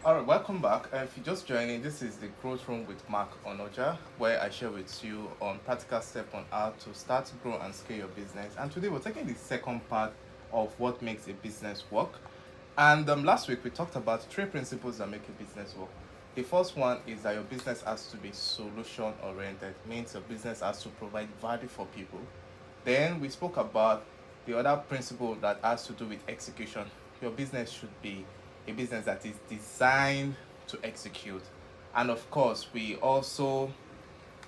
All right, welcome back. If you're just joining, this is the Growth Room with Mark Onoja, where I share with you on practical step on how to start, grow, and scale your business. And today we're taking the second part of what makes a business work. And last week we talked about three principles that make a business work. The first one is that your business has to be solution oriented, means your business has to provide value for people. Then we spoke about the other principle that has to do with execution. Your business should be a business that is designed to execute. And of course, we also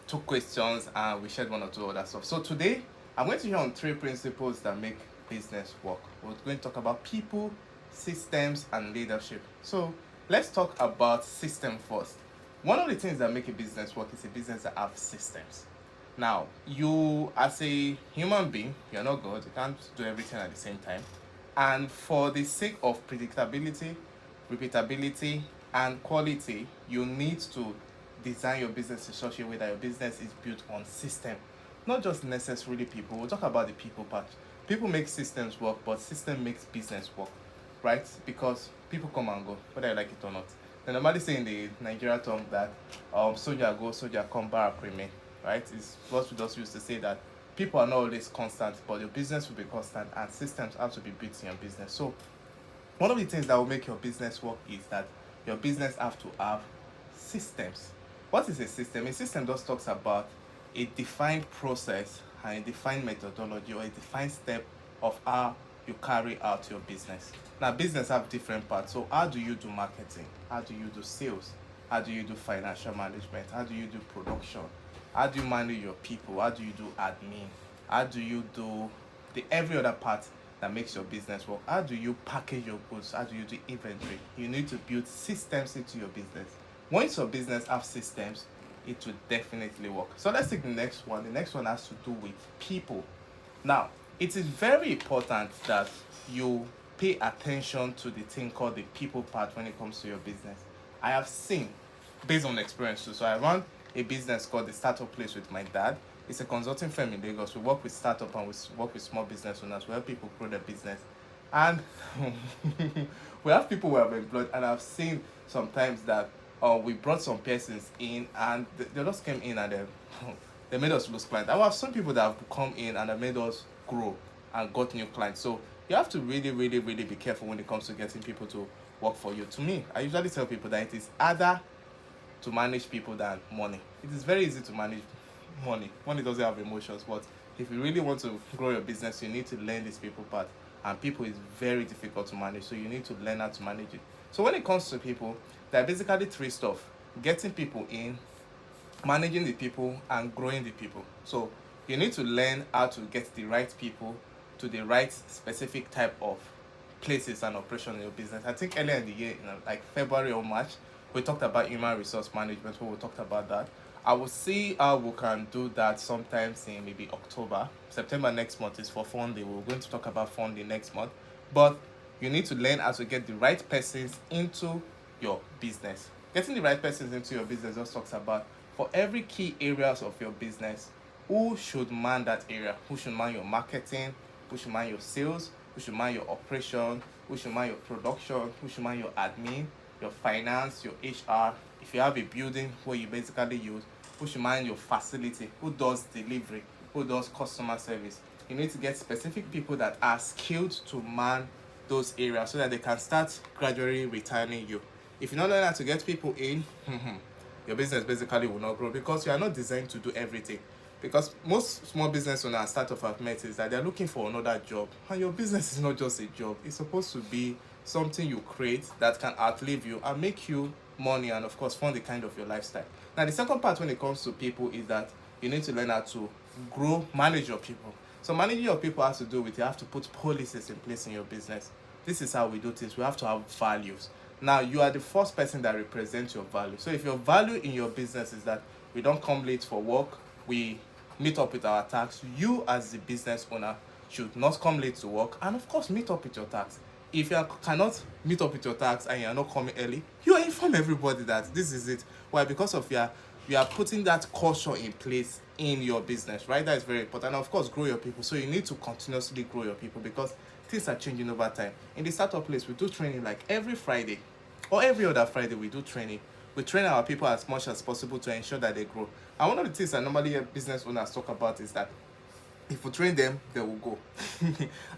took questions and we shared one or two other stuff. So today, I'm going to share on three principles that make business work. We're going to talk about people, systems, and leadership. So let's talk about system first. One of the things that make a business work is a business that have systems. Now, you as a human being, you're not God, you can't do everything at the same time. And for the sake of predictability, repeatability, and quality, you need to design your business in such a way that your business is built on system, not just necessarily people. We'll talk about the people part. People make systems work, but system makes business work, right? Because people come and go, whether you like it or not. They normally say in the Nigeria tongue that soldier go, soldier come, barrack remain, right? It's what we just used to say that people are not always constant, but your business will be constant, and systems have to be built in your business. So one of the things that will make your business work is that your business have to have systems. What is a system? A system just talks about a defined process and a defined methodology or a defined step of how you carry out your business. Now, business have different parts. So how do you do marketing? How do you do sales? How do you do financial management? How do you do production? How do you manage your people? How do you do admin? How do you do the every other part that makes your business work? How do you package your goods? How do you do inventory? You need to build systems into your business. Once your business have systems, it will definitely work. So let's take the next one. The next one has to do with people. Now, it is very important that you pay attention to the thing called the people part when it comes to your business. I have seen, based on experience too, so I run a business called the Startup Place with my dad. It's a consulting firm in Lagos. We work with startup and we work with small business owners. We help people grow their business. And we have people we have employed, and I've seen sometimes that we brought some persons in and they just came in and they made us lose clients. And we have some people that have come in and have made us grow and got new clients. So you have to really, really, really be careful when it comes to getting people to work for you. To me, I usually tell people that it is harder to manage people than money. It is very easy to manage money. Money doesn't have emotions, but if you really want to grow your business, you need to learn this people part. And people is very difficult to manage, so you need to learn how to manage it. So when it comes to people, there are basically three stuff: getting people in, managing the people, and growing the people. So you need to learn how to get the right people to the right specific type of places and operation in your business. I think earlier in the year, like February or March, we talked about human resource management. Where we talked about that. I will see how we can do that sometimes in maybe October. September next month is for funding. We're going to talk about funding next month. But you need to learn how to get the right persons into your business. Getting the right persons into your business just talks about for every key areas of your business, who should man that area? Who should man your marketing? Who should man your sales? Who should man your operation? Who should man your production? Who should man your admin, your finance, your HR? If you have a building where you basically use, who should man your facility? Who does delivery? Who does customer service? You need to get specific people that are skilled to man those areas so that they can start gradually returning you. If you don't learn how to get people in, your business basically will not grow because you are not designed to do everything. Because most small business owners and startup have met is that they're looking for another job, and your business is not just a job. It's supposed to be something you create that can outlive you and make you money and of course fund the kind of your lifestyle. Now the second part when it comes to people is that you need to learn how to grow, manage your people. So managing your people has to do with you have to put policies in place in your business. This is how we do things. We have to have values. Now you are the first person that represents your value. So if your value in your business is that we don't come late for work, we meet up with our tax, you as the business owner should not come late to work and of course meet up with your tax. If you cannot meet up with your tax and you are not coming early, you inform everybody that this is it. Why? Because of you are putting that culture in place in your business, right? That is very important. And of course, grow your people. So you need to continuously grow your people because things are changing over time. In the Startup Place, we do training like every Friday. or every other Friday, we do training. We train our people as much as possible to ensure that they grow. And one of the things I normally hear business owners talk about is that if you train them, they will go.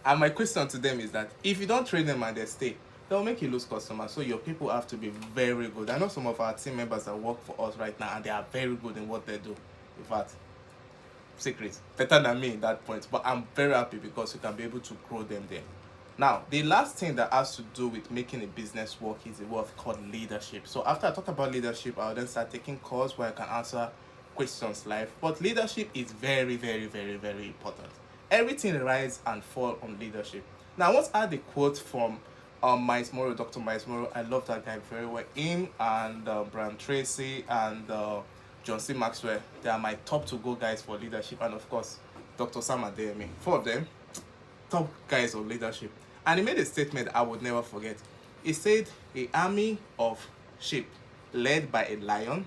And my question to them is that if you don't train them and they stay, they'll make you lose customers. So your people have to be very good. I know some of our team members that work for us right now, and they are very good in what they do. In fact, secret better than me in that point. But I'm very happy because you can be able to grow them there. Now, the last thing that has to do with making a business work is a word called leadership. So after I talk about leadership, I'll then start taking calls where I can answer questions live. But leadership is very, very, very, very important. Everything rides and falls on leadership. Now, I once had a quote from Miles Morrow, Dr. Miles Morrow. I love that guy very well. Him and Brian Tracy and John C. Maxwell, they are my top to go guys for leadership. And of course, Dr. Sam Adeyemi. Four of them, top guys on leadership. And he made a statement I would never forget. He said, "A army of sheep led by a lion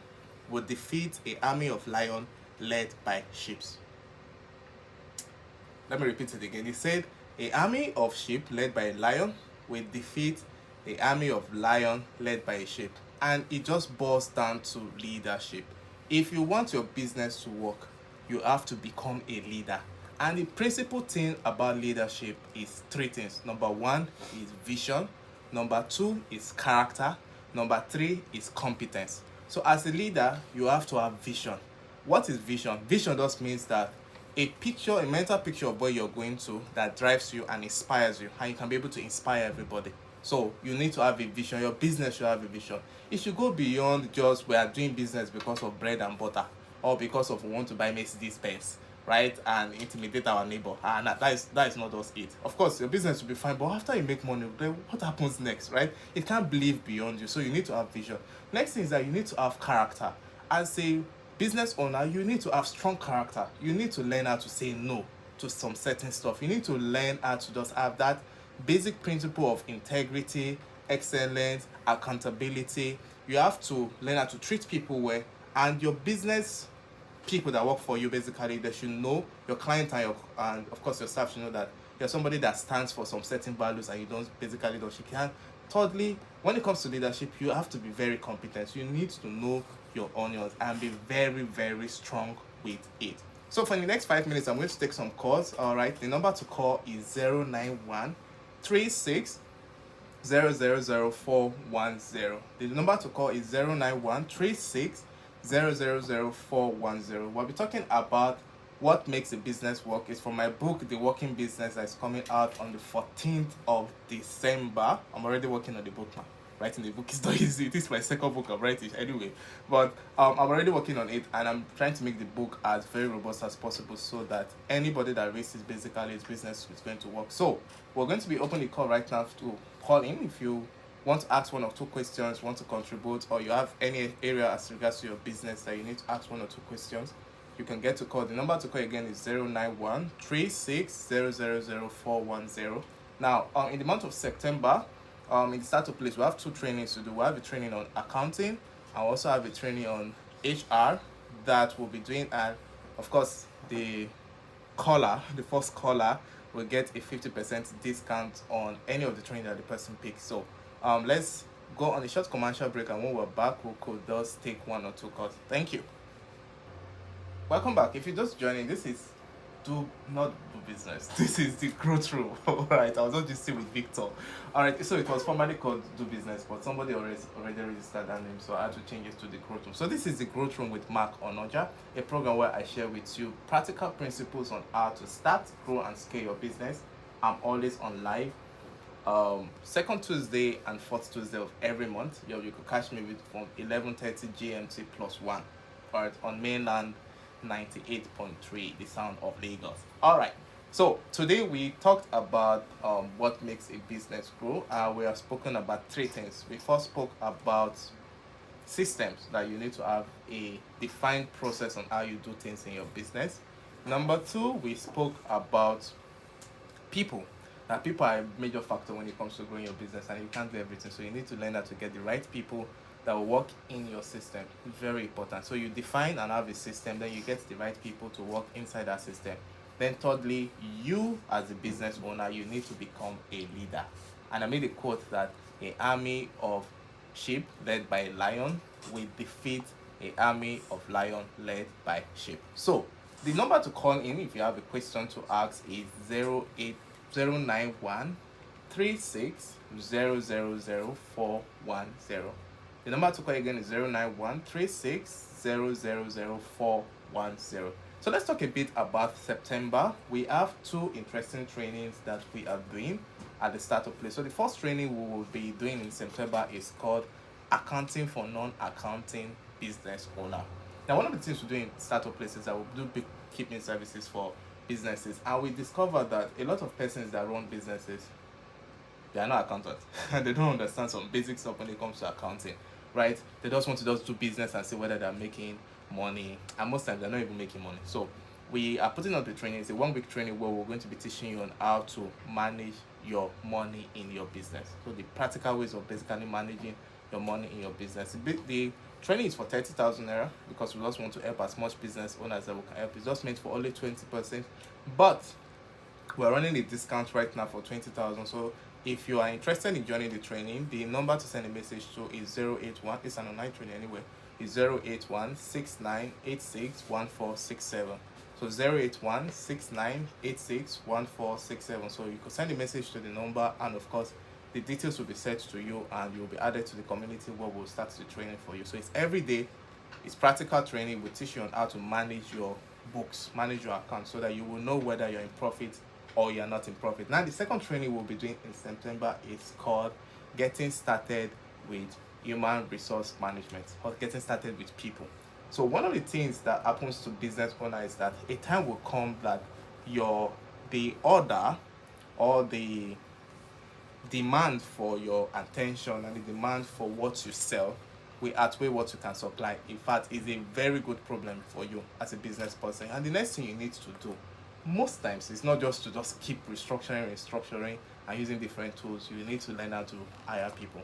would defeat a army of lion led by sheep." Let me repeat it again. He said, "A army of sheep led by a lion will defeat a army of lion led by a sheep." And it just boils down to leadership. If you want your business to work, you have to become a leader. And the principal thing about leadership is three things. Number one is vision. Number two is character. Number three is competence. So as a leader, you have to have vision. What is vision? Vision just means that a picture, a mental picture of where you're going to that drives you and inspires you, and you can be able to inspire everybody. So you need to have a vision. Your business should have a vision. It should go beyond just we are doing business because of bread and butter or because of we want to buy Mercedes Benz, right, and intimidate our neighbor. And that is not just it. Of course, your business will be fine, but after you make money, then what happens next, right? It can't live beyond you. So you need to have vision. Next thing is that you need to have character. As a business owner, you need to have strong character. You need to learn how to say no to some certain stuff. You need to learn how to just have that basic principle of integrity, excellence, accountability. You have to learn how to treat people well, and your business people that work for you, basically, they should know your client and of course your staff should know that you're somebody that stands for some certain values and you don't basically don't shake hands. Thirdly, when it comes to leadership, you have to be very competent. You need to know your onions and be very, very strong with it. So for the next 5 minutes, I'm going to take some calls. All right, the number to call is 091 36 000410. The number to call is 091 36 000410. We'll be talking about what makes a business work. It's from my book, The Working Business, that's coming out on the 14th of December. I'm already working on the book now. Writing the book is not easy. This is my second book I'm writing anyway. But I'm already working on it, and I'm trying to make the book as very robust as possible so that anybody that reads it, basically his business is going to work. So we're going to be opening the call right now to call in if you want to ask one or two questions, want to contribute, or you have any area as regards to your business that you need to ask one or two questions, you can get to call. The number to call again is 091 36 000410. Now, in the month of September, in the startup place, we have two trainings to do. We have a training on accounting. I also have a training on HR that we'll be doing, and of course, the first caller will get a 50% discount on any of the training that the person picks. So let's go on a short commercial break, and when we're back, we could just take one or two calls. Thank you. Welcome back. If you're just joining, this is not do business. This is the growth room. Alright, I was just discussing with Victor. Alright, so it was formerly called Do Business, but somebody already registered that name, so I had to change it to the growth room. So this is the growth room with Mark Onoja, a program where I share with you practical principles on how to start, grow, and scale your business. I'm always on live. Second Tuesday and fourth Tuesday of every month. You could catch me from 11:30 GMT plus 1. Alright, on mainland 98.3, the sound of Lagos. All right, so today we talked about what makes a business grow. We have spoken about three things. We first spoke about systems, that you need to have a defined process on how you do things in your business. Number two, we spoke about people. That people are a major factor when it comes to growing your business, and you can't do everything, so you need to learn how to get the right people that will work in your system. Very important. So you define and have a system, then you get the right people to work inside that system. Then thirdly, you as a business owner, you need to become a leader. And I made a quote that a army of sheep led by a lion will defeat a army of lion led by sheep. So the number to call in if you have a question to ask is 08091 36 000 410. The number to call again is 091 36 000 410. So let's talk a bit about September. We have two interesting trainings that we are doing at the startup place. So the first training we will be doing in September is called Accounting for Non-Accounting Business Owner. Now, one of the things we do in startup places is that we do bookkeeping services for businesses, and we discovered that a lot of persons that run businesses, they are not accountants and they don't understand some basic stuff when it comes to accounting, right? They just want to just do business and see whether they're making money, and most times they're not even making money. So we are putting up the training. It's a 1 week training where we're going to be teaching you on how to manage your money in your business. So the practical ways of basically managing your money in your business. The training is for 30,000 naira because we just want to help as much business owners that we can help. It's just meant for only 20%, but we're running a discount right now for 20,000. So if you are interested in joining the training, the number to send a message to is 081. It's an online training anyway. It's 081 6986 1467. So 081 6986 1467. So you can send a message to the number, and of course the details will be sent to you and you'll be added to the community where we'll start the training for you. So it's every day, it's practical training. We teach you on how to manage your books, manage your account, so that you will know whether you're in profit or you're not in profit. Now the second training we'll be doing in September is called Getting Started with Human Resource Management, or Getting Started with People. So one of the things that happens to business owners is that a time will come that the order or the demand for your attention and the demand for what you sell will outweigh what you can supply. In fact, it's a very good problem for you as a business person. And the next thing you need to do most times is not just to just keep restructuring and using different tools. You need to learn how to hire people,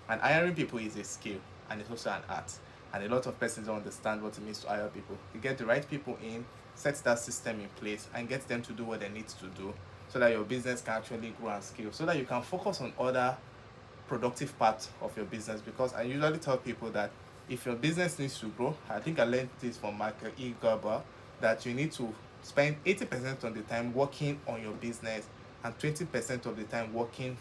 and hiring people is a skill and it's also an art, and a lot of persons don't understand what it means to hire people. You get the right people in, set that system in place, and get them to do what they need to do, so that your business can actually grow and scale, so that you can focus on other productive parts of your business. Because I usually tell people that if your business needs to grow, I think I learned this from Michael E. Gerber, that you need to spend 80% of the time working on your business and 20% of the time working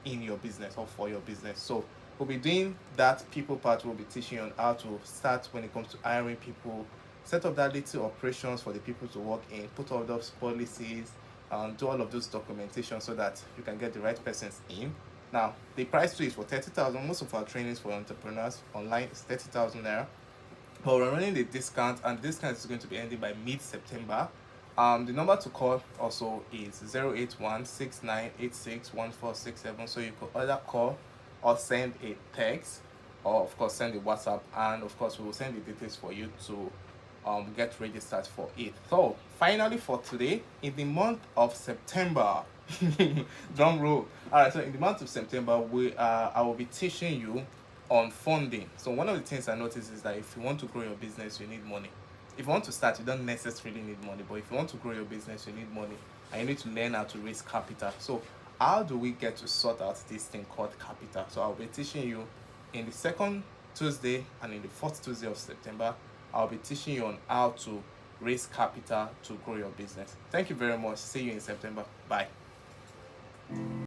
in your business or for your business. So we'll be doing that people part. We'll be teaching you on how to start when it comes to hiring people, set up that little operations for the people to work in, put all those policies, do all of those documentation so that you can get the right persons in. Now the price too is for 30,000. Most of our trainings for entrepreneurs online is 30,000 naira, but we're running the discount, and the discount is going to be ending by mid-September. The number to call also is 081 6986 1467. So you could either call or send a text, or of course send a WhatsApp, and of course we will send the details for you to get registered for it. So finally, for today, in the month of September, drum roll. All right, so in the month of September, I will be teaching you on funding. So one of the things I noticed is that if you want to grow your business, you need money. If you want to start, you don't necessarily need money, but if you want to grow your business, you need money, and you need to learn how to raise capital. So how do we get to sort out this thing called capital? So I'll be teaching you in the second Tuesday and in the fourth Tuesday of September. I'll be teaching you on how to raise capital to grow your business. Thank you very much. See you in September. Bye.